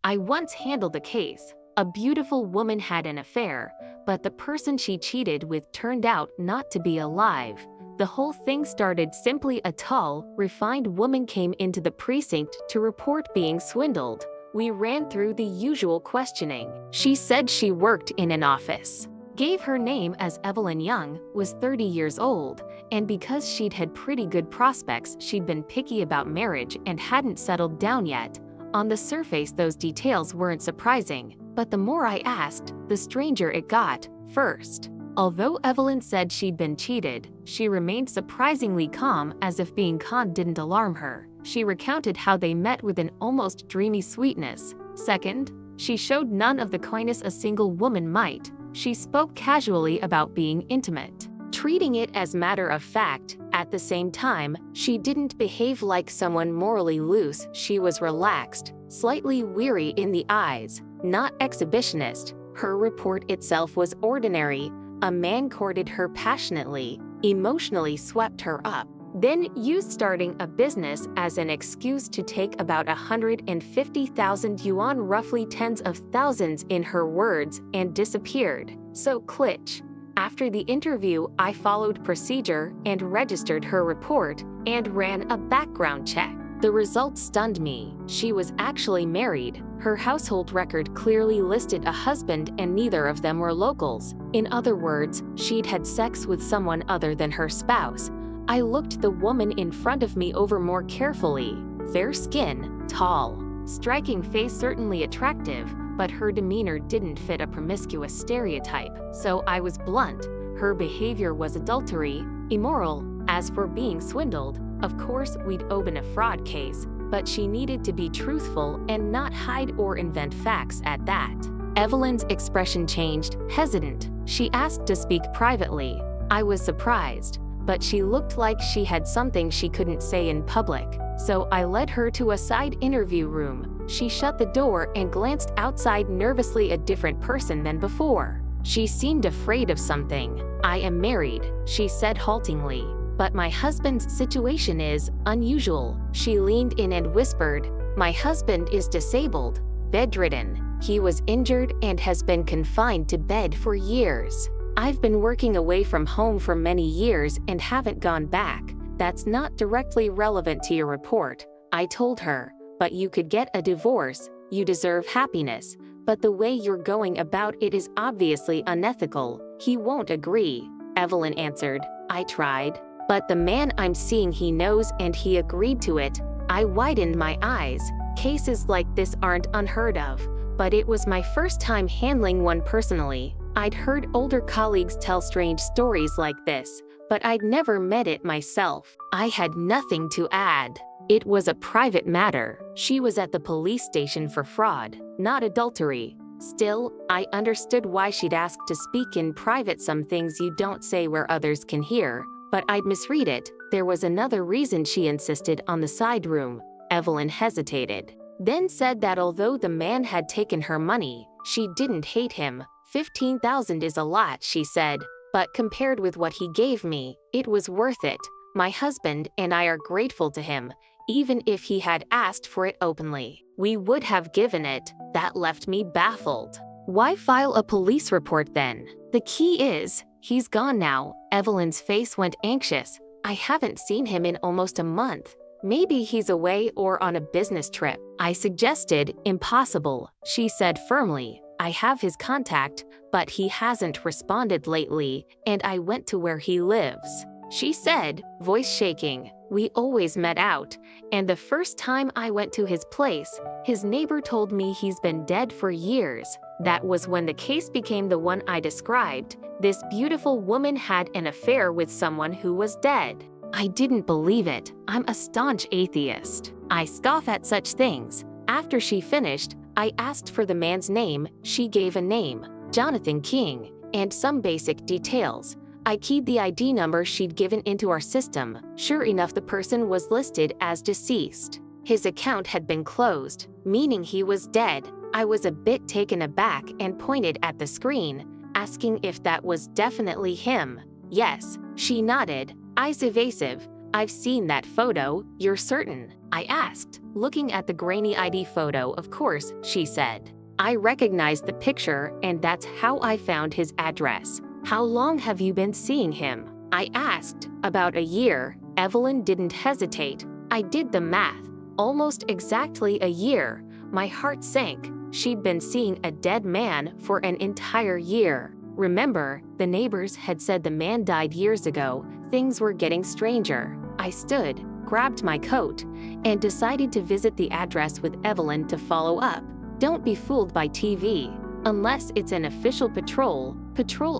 I once handled a case. A beautiful woman had an affair, but the person she cheated with turned out not to be alive. The whole thing started simply a tall, refined woman came into the precinct to report being swindled. We ran through the usual questioning. She said she worked in an office. Gave her name as Evelyn Young, was 30 years old, and because she'd had pretty good prospects, she'd been picky about marriage and hadn't settled down yet. On the surface, those details weren't surprising, but the more I asked, the stranger it got. First, although Evelyn said she'd been cheated, she remained surprisingly calm, as if being conned didn't alarm her. She recounted how they met with an almost dreamy sweetness. Second, she showed none of the kindness a single woman might. She spoke casually about being intimate, treating it as matter of fact. At the same time, she didn't behave like someone morally loose. She was relaxed, slightly weary in the eyes, not exhibitionist. Her report itself was ordinary. A man courted her passionately, emotionally swept her up, then used starting a business as an excuse to take about 150,000 yuan, roughly tens of thousands in her words, and disappeared. So klitsch. After the interview, I followed procedure and registered her report and ran a background check. The results stunned me. She was actually married. Her household record clearly listed a husband, and neither of them were locals. In other words, she'd had sex with someone other than her spouse. I looked the woman in front of me over more carefully. Fair skin, tall, striking face, certainly attractive, but her demeanor didn't fit a promiscuous stereotype, so I was blunt. Her behavior was adultery, immoral. As for being swindled, of course we'd open a fraud case, but she needed to be truthful and not hide or invent facts at that. Evelyn's expression changed, hesitant. She asked to speak privately. I was surprised, but she looked like she had something she couldn't say in public, so I led her to a side interview room. She shut the door and glanced outside nervously, a different person than before. She seemed afraid of something. I am married, she said haltingly, but my husband's situation is unusual. She leaned in and whispered, my husband is disabled, bedridden. He was injured and has been confined to bed for years. I've been working away from home for many years and haven't gone back. That's not directly relevant to your report, I told her, but you could get a divorce. You deserve happiness, but the way you're going about it is obviously unethical. He won't agree, Evelyn answered. I tried, but the man I'm seeing, he knows, and he agreed to it. I widened my eyes. Cases like this aren't unheard of, but it was my first time handling one personally. I'd heard older colleagues tell strange stories like this, but I'd never met it myself. I had nothing to add. It was a private matter. She was at the police station for fraud, not adultery. Still, I understood why she'd ask to speak in private. Some things you don't say where others can hear, but I'd misread it. There was another reason she insisted on the side room. Evelyn hesitated, then said that although the man had taken her money, she didn't hate him. 15,000 is a lot, she said, but compared with what he gave me, it was worth it. My husband and I are grateful to him. Even if he had asked for it openly, we would have given it. That left me baffled. Why file a police report then? The key is, he's gone now. Evelyn's face went anxious. I haven't seen him in almost a month. Maybe he's away or on a business trip. I suggested. Impossible, she said firmly. I have his contact, but he hasn't responded lately, and I went to where he lives, she said, voice shaking. We always met out, and the first time I went to his place, his neighbor told me he's been dead for years. That was when the case became the one I described. This beautiful woman had an affair with someone who was dead. I didn't believe it. I'm a staunch atheist. I scoff at such things. After she finished, I asked for the man's name. She gave a name, Jonathan King, and some basic details. I keyed the ID number she'd given into our system. Sure enough, the person was listed as deceased. His account had been closed, meaning he was dead. I was a bit taken aback and pointed at the screen, asking if that was definitely him. Yes, she nodded, eyes evasive. I've seen that photo, you're certain? I asked, looking at the grainy ID photo. Of course, she said. I recognized the picture, and that's how I found his address. How long have you been seeing him? I asked. About a year. Evelyn didn't hesitate. I did the math. Almost exactly a year. My heart sank. She'd been seeing a dead man for an entire year. Remember, the neighbors had said the man died years ago. Things were getting stranger. I stood, grabbed my coat, and decided to visit the address with Evelyn to follow up. Don't be fooled by TV. Unless it's an official patrol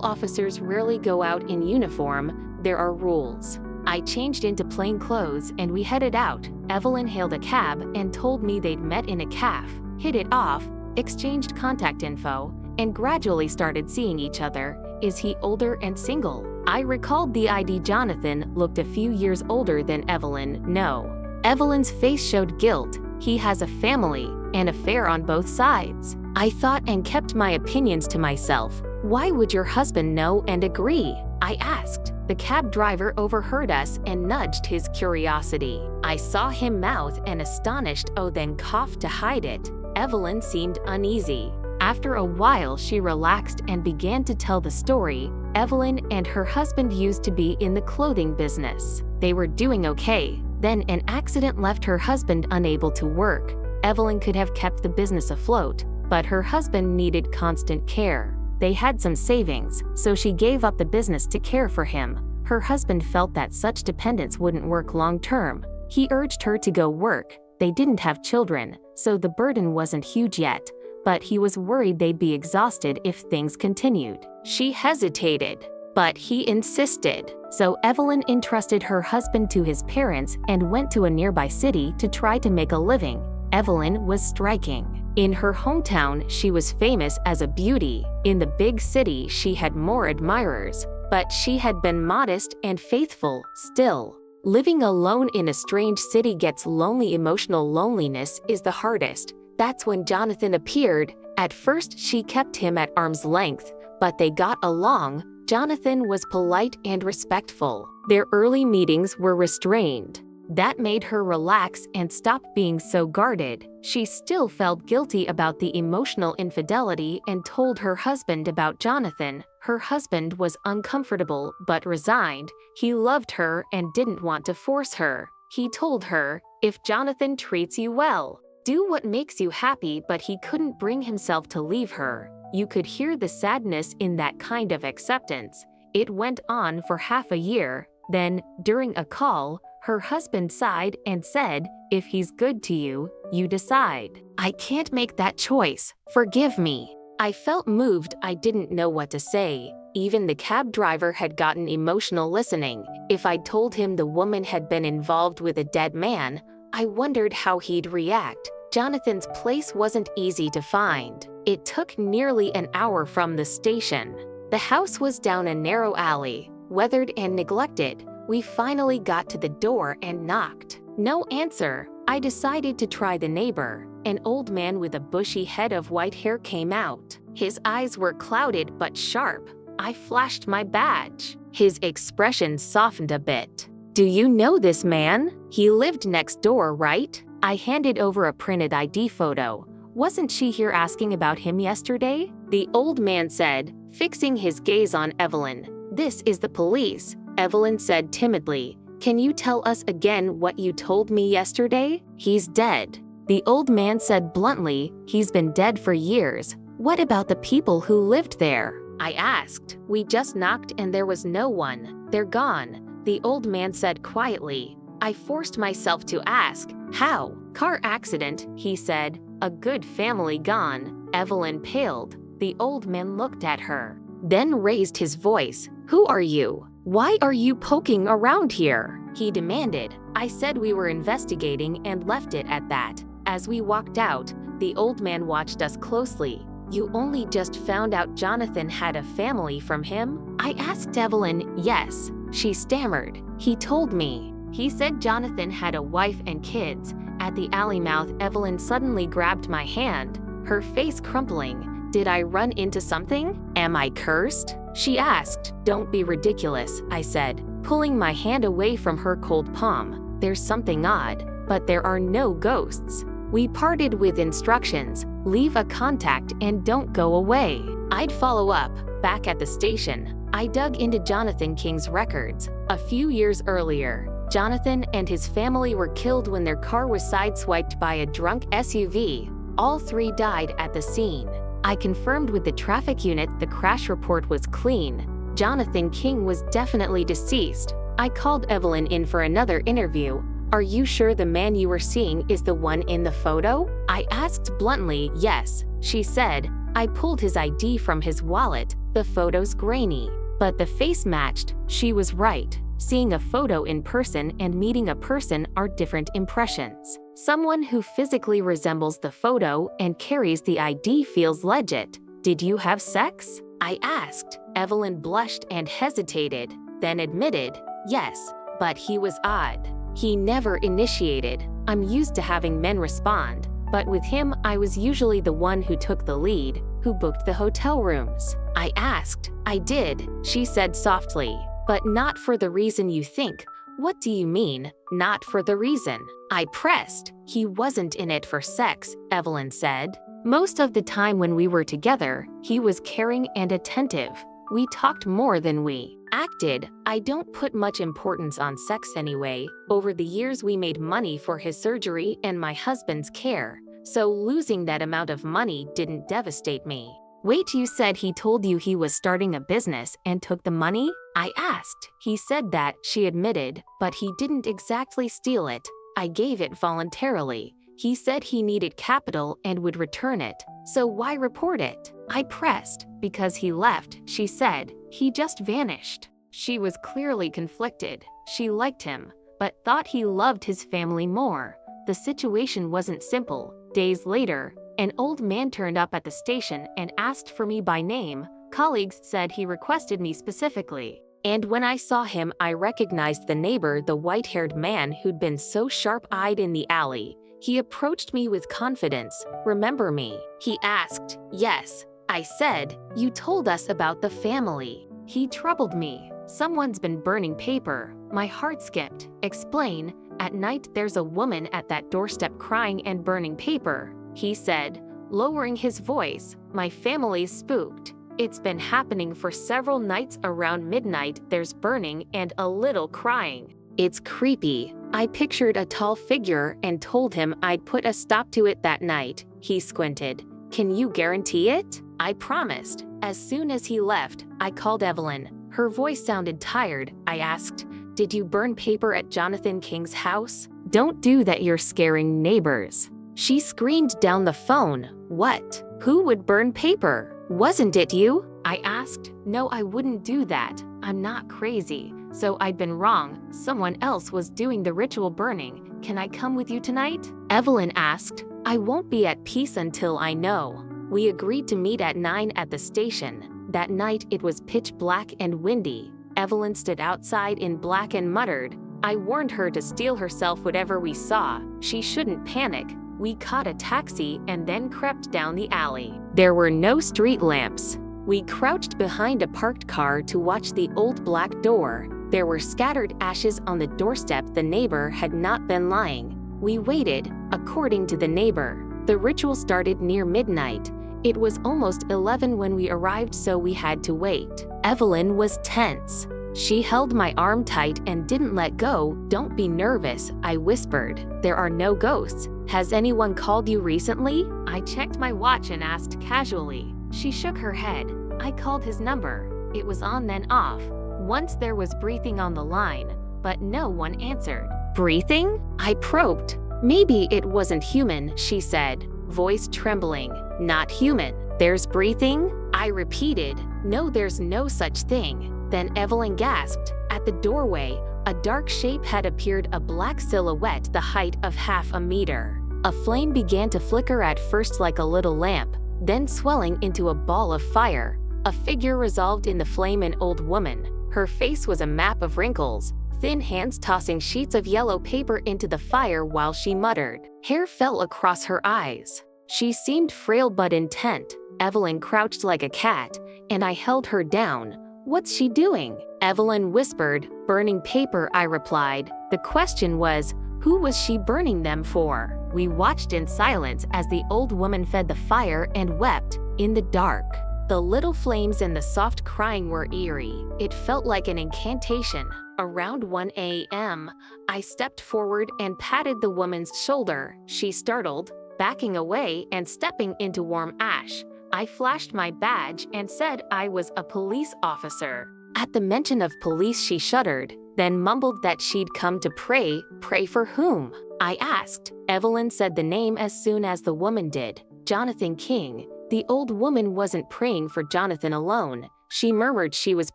officers rarely go out in uniform. There are rules. I changed into plain clothes and we headed out. Evelyn hailed a cab and told me they'd met in a cafe, hit it off, exchanged contact info, and gradually started seeing each other. Is he older and single? I recalled the ID. Jonathan looked a few years older than Evelyn. No. Evelyn's face showed guilt. He has a family, an affair on both sides. I thought and kept my opinions to myself. Why would your husband know and agree? I asked. The cab driver overheard us and nudged his curiosity. I saw him mouth an astonished "oh," then cough to hide it. Evelyn seemed uneasy. After a while, she relaxed and began to tell the story. Evelyn and her husband used to be in the clothing business. They were doing okay. Then an accident left her husband unable to work. Evelyn could have kept the business afloat, but her husband needed constant care. They had some savings, so she gave up the business to care for him. Her husband felt that such dependence wouldn't work long term. He urged her to go work. They didn't have children, so the burden wasn't huge yet, but he was worried they'd be exhausted if things continued. She hesitated, but he insisted. So Evelyn entrusted her husband to his parents and went to a nearby city to try to make a living. Evelyn was striking. In her hometown, she was famous as a beauty. In the big city, she had more admirers, but she had been modest and faithful still. Living alone in a strange city gets lonely. Emotional loneliness is the hardest. That's when Jonathan appeared. At first, she kept him at arm's length, but they got along. Jonathan was polite and respectful. Their early meetings were restrained. That made her relax and stop being so guarded. She still felt guilty about the emotional infidelity and told her husband about Jonathan. Her husband was uncomfortable but resigned. He loved her and didn't want to force her. He told her, "If Jonathan treats you well, do what makes you happy," but he couldn't bring himself to leave her. You could hear the sadness in that kind of acceptance. It went on for half a year. Then, during a call, her husband sighed and said, "If he's good to you, you decide. I can't make that choice. Forgive me." I felt moved. I didn't know what to say. Even the cab driver had gotten emotional listening. If I'd told him the woman had been involved with a dead man, I wondered how he'd react. Jonathan's place wasn't easy to find. It took nearly an hour from the station. The house was down a narrow alley, weathered and neglected. We finally got to the door and knocked. No answer. I decided to try the neighbor. An old man with a bushy head of white hair came out. His eyes were clouded but sharp. I flashed my badge. His expression softened a bit. "Do you know this man? He lived next door, right?" I handed over a printed ID photo. "Wasn't she here asking about him yesterday?" The old man said, fixing his gaze on Evelyn. "This is the police." Evelyn said timidly, "Can you tell us again what you told me yesterday?" "He's dead." The old man said bluntly, "He's been dead for years. What about the people who lived there?" I asked. "We just knocked and there was no one. They're gone," the old man said quietly. I forced myself to ask, "How?" "Car accident," he said. "A good family gone." Evelyn paled. The old man looked at her, then raised his voice. "Who are you? Why are you poking around here?" he demanded. I said we were investigating and left it at that. As we walked out, the old man watched us closely. "You only just found out Jonathan had a family from him?" I asked Evelyn. "Yes," she stammered. "He told me. He said Jonathan had a wife and kids." At the alley mouth, Evelyn suddenly grabbed my hand, her face crumpling. "Did I run into something? Am I cursed?" she asked. "Don't be ridiculous," I said, pulling my hand away from her cold palm. There's something odd, but there are no ghosts. We parted with instructions, leave a contact and don't go away. I'd follow up. Back at the station, I dug into Jonathan King's records. A few years earlier, Jonathan and his family were killed when their car was sideswiped by a drunk SUV. All three died at the scene. I confirmed with the traffic unit the crash report was clean. Jonathan King was definitely deceased. I called Evelyn in for another interview. Are you sure the man you were seeing is the one in the photo? I asked bluntly. Yes, she said. I pulled his ID from his wallet. The photo's grainy, but the face matched. She was right. Seeing a photo in person and meeting a person are different impressions. Someone who physically resembles the photo and carries the ID feels legit. Did you have sex? I asked. Evelyn blushed and hesitated, then admitted, yes, but he was odd. He never initiated. I'm used to having men respond, but with him I was usually the one who took the lead, who booked the hotel rooms. I asked. I did, she said softly, but not for the reason you think. What do you mean, not for the reason? I pressed. He wasn't in it for sex, Evelyn said. Most of the time when we were together, he was caring and attentive. We talked more than we acted. I don't put much importance on sex anyway. Over the years we made money for his surgery and my husband's care, so losing that amount of money didn't devastate me. Wait, you said he told you he was starting a business and took the money? I asked. He said that, she admitted, but he didn't exactly steal it. I gave it voluntarily. He said he needed capital and would return it, so why report it? I pressed. Because he left, she said. He just vanished. She was clearly conflicted. She liked him, but thought he loved his family more. The situation wasn't simple. Days later, an old man turned up at the station and asked for me by name. Colleagues said he requested me specifically. And when I saw him, I recognized the neighbor, the white-haired man who'd been so sharp-eyed in the alley. He approached me with confidence. Remember me? He asked. Yes. I said, you told us about the family. He troubled me. Someone's been burning paper. My heart skipped. Explain. At night there's a woman at that doorstep crying and burning paper, he said, lowering his voice. My family's spooked. It's been happening for several nights. Around midnight there's burning and a little crying. It's creepy. I pictured a tall figure and told him I'd put a stop to it that night. He squinted. Can you guarantee it? I promised. As soon as he left, I called Evelyn. Her voice sounded tired. I asked, did you burn paper at Jonathan King's house? Don't do that, you're scaring neighbors. She screamed down the phone. What? Who would burn paper? Wasn't it you? I asked. No, I wouldn't do that. I'm not crazy. So I'd been wrong. Someone else was doing the ritual burning. Can I come with you tonight? Evelyn asked. I won't be at peace until I know. We agreed to meet at 9 at the station. That night it was pitch black and windy. Evelyn stood outside in black and muttered. I warned her to steel herself whatever we saw. She shouldn't panic. We caught a taxi and then crept down the alley. There were no street lamps. We crouched behind a parked car to watch the old black door. There were scattered ashes on the doorstep. The neighbor had not been lying. We waited, according to the neighbor. The ritual started near midnight. It was almost 11 when we arrived, so we had to wait. Evelyn was tense. She held my arm tight and didn't let go. Don't be nervous, I whispered. There are no ghosts. Has anyone called you recently? I checked my watch and asked casually. She shook her head. I called his number. It was on then off. Once there was breathing on the line, but no one answered. Breathing? I probed. Maybe it wasn't human, she said, voice trembling. Not human. There's breathing? I repeated. No, there's no such thing. Then Evelyn gasped. At the doorway, a dark shape had appeared, a black silhouette the height of half a meter. A flame began to flicker at first like a little lamp, then swelling into a ball of fire. A figure resolved in the flame, an old woman. Her face was a map of wrinkles, thin hands tossing sheets of yellow paper into the fire while she muttered. Hair fell across her eyes. She seemed frail but intent. Evelyn crouched like a cat, and I held her down. What's she doing? Evelyn whispered, "Burning paper," I replied. The question was, who was she burning them for? We watched in silence as the old woman fed the fire and wept, in the dark. The little flames and the soft crying were eerie. It felt like an incantation. Around 1 a.m., I stepped forward and patted the woman's shoulder. She startled, backing away and stepping into warm ash. I flashed my badge and said I was a police officer. At the mention of police, she shuddered, then mumbled that she'd come to pray. Pray for whom? I asked. Evelyn said the name as soon as the woman did. Jonathan King. The old woman wasn't praying for Jonathan alone. She murmured she was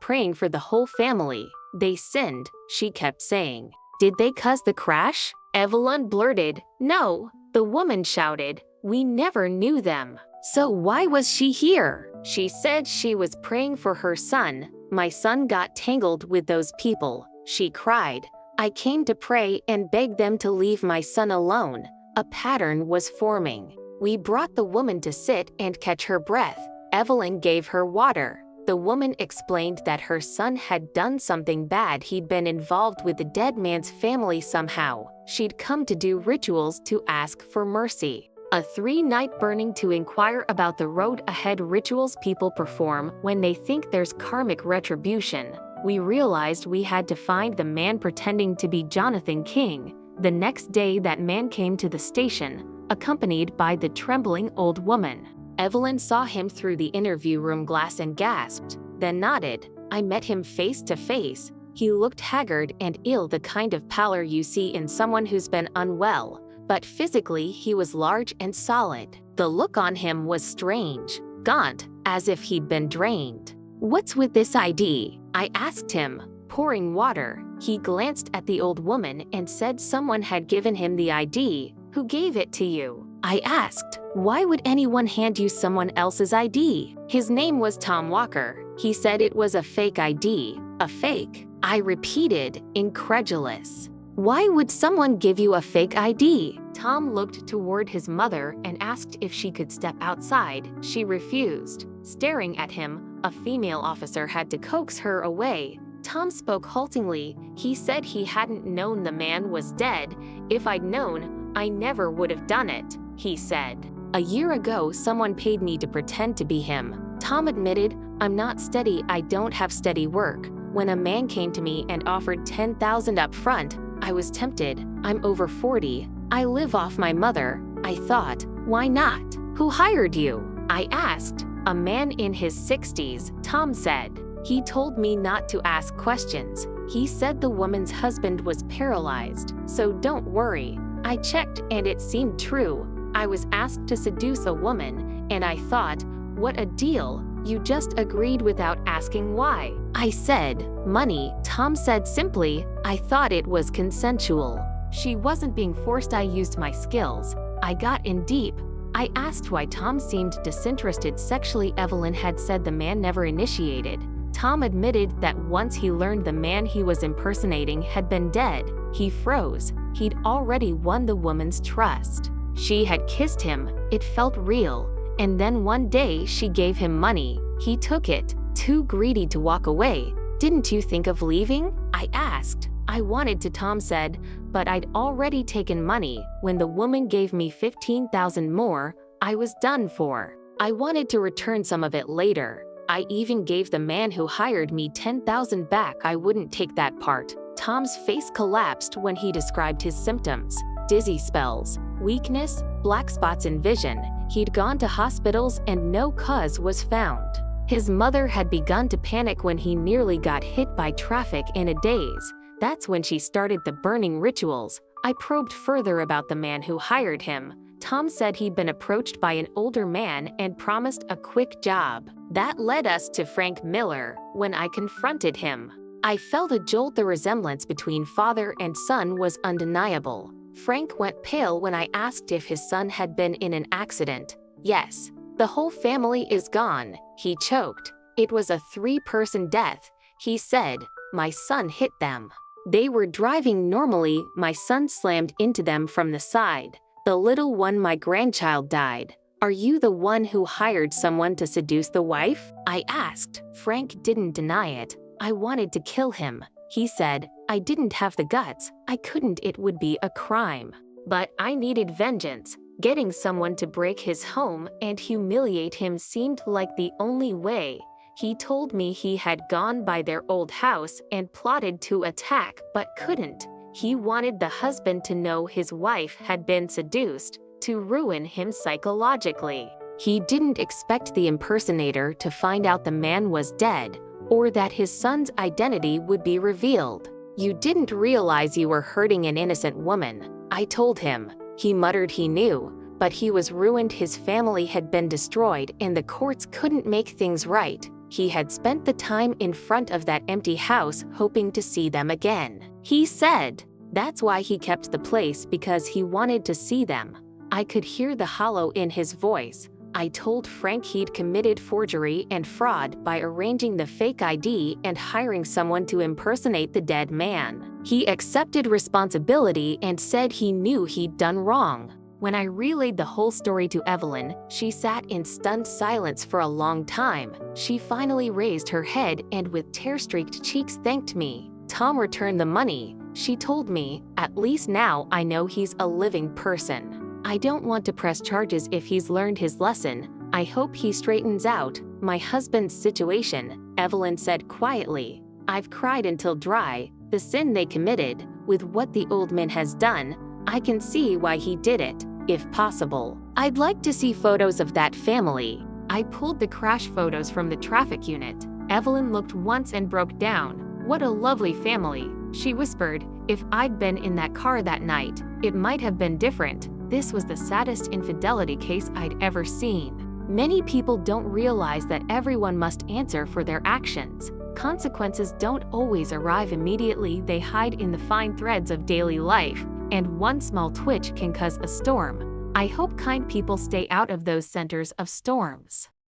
praying for the whole family. They sinned, she kept saying. Did they cause the crash? Evelyn blurted. No. The woman shouted. We never knew them. So why was she here? She said she was praying for her son. My son got tangled with those people, she cried. I came to pray and beg them to leave my son alone. A pattern was forming. We brought the woman to sit and catch her breath. Evelyn gave her water. The woman explained that her son had done something bad. He'd been involved with the dead man's family somehow. She'd come to do rituals to ask for mercy. A 3-night burning to inquire about the road ahead, rituals people perform when they think there's karmic retribution. We realized we had to find the man pretending to be Jonathan King. The next day, that man came to the station, accompanied by the trembling old woman. Evelyn saw him through the interview room glass and gasped, then nodded. I met him face to face. He looked haggard and ill, the kind of pallor you see in someone who's been unwell. But physically, he was large and solid. The look on him was strange, gaunt, as if he'd been drained. What's with this ID? I asked him, pouring water. He glanced at the old woman and said someone had given him the ID. Who gave it to you? I asked, why would anyone hand you someone else's ID? His name was Tom Walker. He said it was a fake ID. A fake? I repeated, incredulous. Why would someone give you a fake ID? Tom looked toward his mother and asked if she could step outside. She refused. Staring at him, a female officer had to coax her away. Tom spoke haltingly. He said he hadn't known the man was dead. If I'd known, I never would have done it, he said. A year ago, someone paid me to pretend to be him. Tom admitted, I'm not steady, I don't have steady work. When a man came to me and offered $10,000 up front, I was tempted. I'm over 40. I live off my mother. I thought, why not? Who hired you? I asked. A man in his 60s, Tom said. He told me not to ask questions. He said the woman's husband was paralyzed, so don't worry. I checked and it seemed true. I was asked to seduce a woman, and I thought, what a deal. You just agreed without asking why. I said, money. Tom said simply, I thought it was consensual. She wasn't being forced. I used my skills. I got in deep. I asked why Tom seemed disinterested sexually. Evelyn had said the man never initiated. Tom admitted that once he learned the man he was impersonating had been dead, he froze. He'd already won the woman's trust. She had kissed him. It felt real. And then one day she gave him money. He took it, too greedy to walk away. Didn't you think of leaving? I asked. I wanted to, Tom said, but I'd already taken money. When the woman gave me $15,000 more, I was done for. I wanted to return some of it later. I even gave the man who hired me $10,000 back. I wouldn't take that part. Tom's face collapsed when he described his symptoms. Dizzy spells, weakness, black spots in vision. He'd gone to hospitals and no cause was found. His mother had begun to panic when he nearly got hit by traffic in a daze. That's when she started the burning rituals. I probed further about the man who hired him. Tom said he'd been approached by an older man and promised a quick job. That led us to Frank Miller. When I confronted him, I felt a jolt. The resemblance between father and son was undeniable. Frank went pale when I asked if his son had been in an accident. Yes. The whole family is gone, he choked. It was a 3-person death, he said. My son hit them. They were driving normally. My son slammed into them from the side. The little one, my grandchild, died. Are you the one who hired someone to seduce the wife? I asked. Frank didn't deny it. I wanted to kill him. He said, I didn't have the guts. I couldn't. It would be a crime. But I needed vengeance. Getting someone to break his home and humiliate him seemed like the only way. He told me he had gone by their old house and plotted to attack but couldn't. He wanted the husband to know his wife had been seduced, to ruin him psychologically. He didn't expect the impersonator to find out the man was dead, or that his son's identity would be revealed. You didn't realize you were hurting an innocent woman, I told him. He muttered he knew, but he was ruined. His family had been destroyed and the courts couldn't make things right. He had spent the time in front of that empty house hoping to see them again. He said that's why he kept the place, because he wanted to see them. I could hear the hollow in his voice. I told Frank he'd committed forgery and fraud by arranging the fake ID and hiring someone to impersonate the dead man. He accepted responsibility and said he knew he'd done wrong. When I relayed the whole story to Evelyn, she sat in stunned silence for a long time. She finally raised her head and with tear-streaked cheeks thanked me. Tom returned the money, she told me. At least now I know he's a living person. I don't want to press charges if he's learned his lesson. I hope he straightens out. My husband's situation, Evelyn said quietly. I've cried until dry. The sin they committed, with what the old man has done, I can see why he did it. If possible, I'd like to see photos of that family. I pulled the crash photos from the traffic unit. Evelyn looked once and broke down. What a lovely family, she whispered. If I'd been in that car that night, it might have been different. This was the saddest infidelity case I'd ever seen. Many people don't realize that everyone must answer for their actions. Consequences don't always arrive immediately. They hide in the fine threads of daily life, and one small twitch can cause a storm. I hope kind people stay out of those centers of storms.